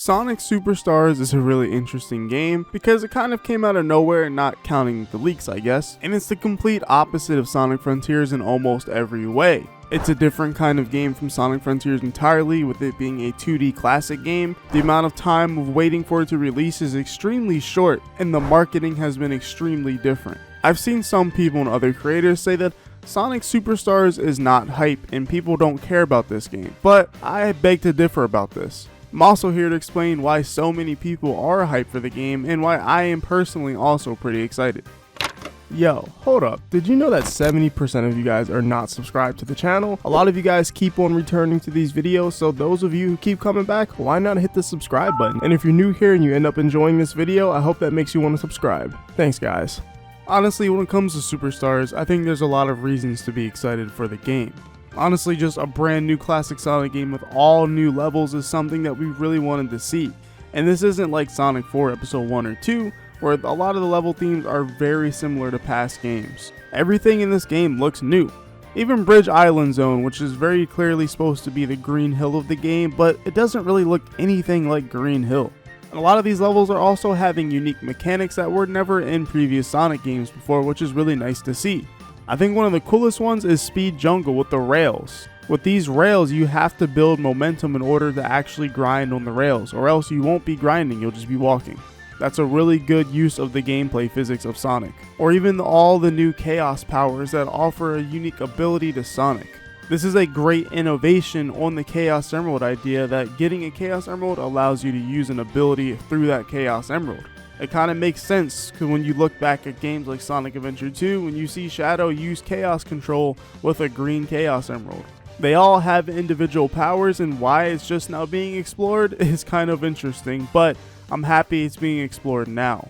Sonic Superstars is a really interesting game because it kind of came out of nowhere, not counting the leaks I guess, and it's the complete opposite of Sonic Frontiers in almost every way. It's a different kind of game from Sonic Frontiers entirely, with it being a 2D classic game. The amount of time of waiting for it to release is extremely short, and the marketing has been extremely different. I've seen some people and other creators say that Sonic Superstars is not hype and people don't care about this game, but I beg to differ about this. I'm also here to explain why so many people are hyped for the game and why I am personally also pretty excited. Yo, hold up, did you know that 70% of you guys are not subscribed to the channel? A lot of you guys keep on returning to these videos, so those of you who keep coming back, why not hit the subscribe button? And if you're new here and you end up enjoying this video, I hope that makes you want to subscribe. Thanks guys. Honestly, when it comes to Superstars, I think there's a lot of reasons to be excited for the game. Honestly, just a brand new classic Sonic game with all new levels is something that we really wanted to see. And this isn't like Sonic 4 Episode 1 or 2, where a lot of the level themes are very similar to past games. Everything in this game looks new. Even Bridge Island Zone, which is very clearly supposed to be the Green Hill of the game, but it doesn't really look anything like Green Hill. And a lot of these levels are also having unique mechanics that were never in previous Sonic games before, which is really nice to see. I think one of the coolest ones is Speed Jungle with the rails. With these rails, you have to build momentum in order to actually grind on the rails, or else you won't be grinding, you'll just be walking. That's a really good use of the gameplay physics of Sonic. Or even all the new Chaos powers that offer a unique ability to Sonic. This is a great innovation on the Chaos Emerald idea that getting a Chaos Emerald allows you to use an ability through that Chaos Emerald. It kind of makes sense because when you look back at games like Sonic Adventure 2, when you see Shadow use Chaos Control with a green Chaos Emerald. They all have individual powers, and why it's just now being explored is kind of interesting, but I'm happy it's being explored now.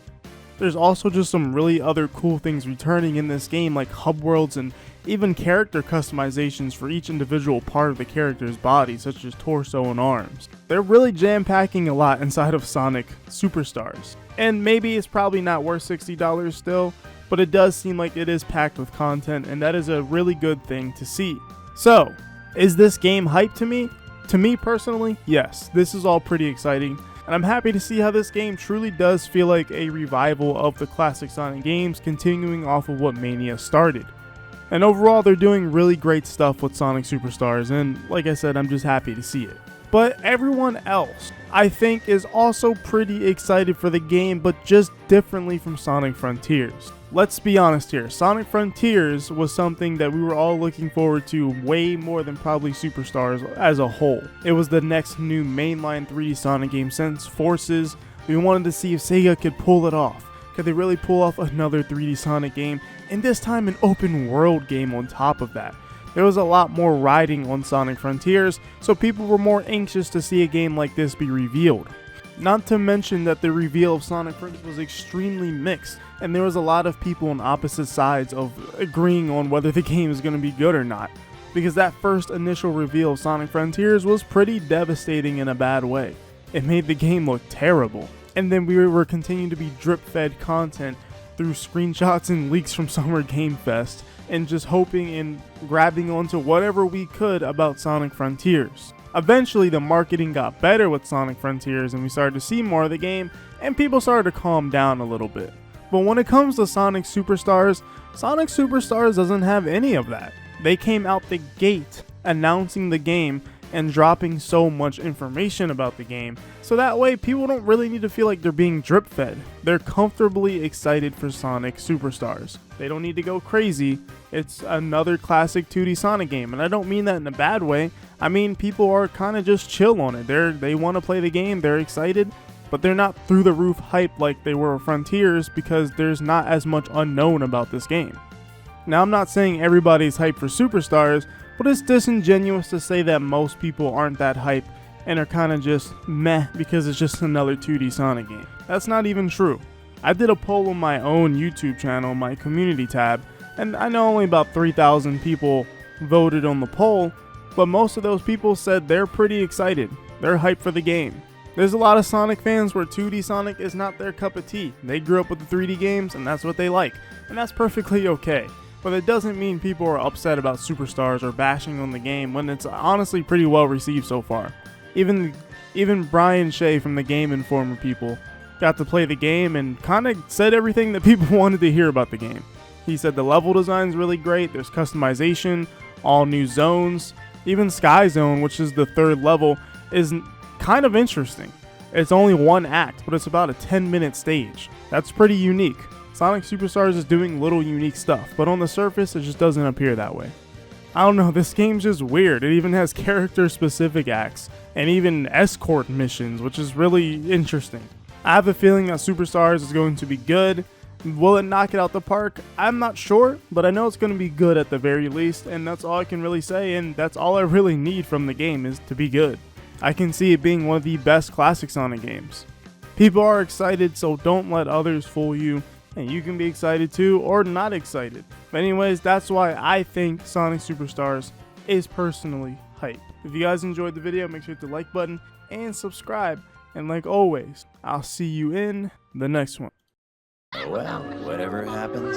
There's also just some really other cool things returning in this game, like hub worlds and even character customizations for each individual part of the character's body, such as torso and arms. They're really jam-packing a lot inside of Sonic Superstars. And maybe it's probably not worth $60 still, but it does seem like it is packed with content, and that is a really good thing to see. So, is this game hype to me? To me personally, yes, this is all pretty exciting. And I'm happy to see how this game truly does feel like a revival of the classic Sonic games, continuing off of what Mania started. And overall, they're doing really great stuff with Sonic Superstars, and like I said, I'm just happy to see it. But everyone else, I think, is also pretty excited for the game, but just differently from Sonic Frontiers. Let's be honest here, Sonic Frontiers was something that we were all looking forward to way more than probably Superstars as a whole. It was the next new mainline 3D Sonic game since Forces. We wanted to see if Sega could pull it off. Could they really pull off another 3D Sonic game, and this time an open world game on top of that? There was a lot more riding on Sonic Frontiers, so people were more anxious to see a game like this be revealed. Not to mention that the reveal of Sonic Frontiers was extremely mixed, and there was a lot of people on opposite sides of agreeing on whether the game is going to be good or not. Because that first initial reveal of Sonic Frontiers was pretty devastating in a bad way. It made the game look terrible. And then we were continuing to be drip-fed content through screenshots and leaks from Summer Game Fest, and just hoping and grabbing onto whatever we could about Sonic Frontiers. Eventually, the marketing got better with Sonic Frontiers, and we started to see more of the game, and people started to calm down a little bit. But when it comes to Sonic Superstars doesn't have any of that. They came out the gate announcing the game and dropping so much information about the game, so that way people don't really need to feel like they're being drip fed. They're comfortably excited for Sonic Superstars. They don't need to go crazy. It's another classic 2D Sonic game, and I don't mean that in a bad way. I mean, people are kind of just chill on it. They want to play the game, they're excited, but they're not through the roof hype like they were Frontiers because there's not as much unknown about this game. Now, I'm not saying everybody's hyped for Superstars, but it's disingenuous to say that most people aren't that hype and are kind of just meh because it's just another 2D Sonic game. That's not even true. I did a poll on my own YouTube channel, my community tab, and I know only about 3,000 people voted on the poll, but most of those people said they're pretty excited. They're hyped for the game. There's a lot of Sonic fans where 2D Sonic is not their cup of tea. They grew up with the 3D games and that's what they like, and that's perfectly okay. But it doesn't mean people are upset about Superstars or bashing on the game when it's honestly pretty well received so far. Even Even Brian Shea from the Game Informer people got to play the game and kind of said everything that people wanted to hear about the game. He said the level design is really great, there's customization, all new zones, even Sky Zone, which is the 3rd level, is kind of interesting. It's only 1 act, but it's about a 10-minute stage. That's pretty unique. Sonic Superstars is doing little unique stuff, but on the surface it just doesn't appear that way. I don't know, this game's just weird. It even has character-specific acts, and even escort missions, which is really interesting. I have a feeling that Superstars is going to be good. Will it knock it out the park? I'm not sure, but I know it's going to be good at the very least, and that's all I can really say, and that's all I really need from the game is to be good. I can see it being one of the best classic Sonic games. People are excited, so don't let others fool you, and you can be excited too, or not excited. But anyways, that's why I think Sonic Superstars is personally hype. If you guys enjoyed the video, make sure to hit the like button and subscribe. And like always, I'll see you in the next one. Well, whatever happens.